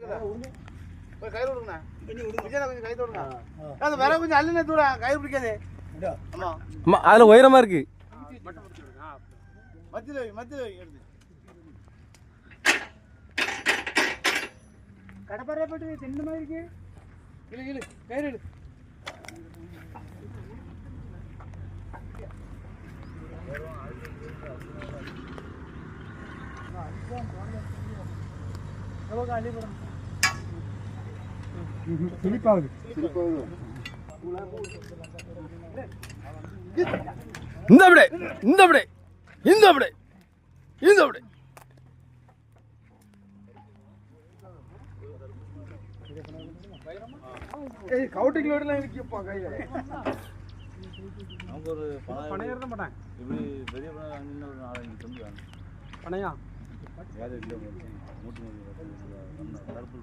கை விடுங்கண்ணா கொஞ்சம் கை தொடுங்க அது வேற கொஞ்சம் அள்ளின தூரம் கை பிடிக்காது அதுல உயரமா இருக்கு மத்தியில் எடுத்து கடப்பாறைப்பட்டு தென்ன மாதிரி இருக்கு இழு இழு கயிறு இழு சிலிப்பாகுது இந்த அப்படி இந்த அப்படி இந்த அப்படி இந்த அப்படி கவுட்டிங் லோடுலாம் இருக்குப்பா கையில நமக்கு ஒரு பணம் ஏற மாட்டாங்க இப்படி பெரிய பணம் ஒரு 4-5 டன் வேணும் பணையா வேறு இல்லை மூட்டு கருப்பு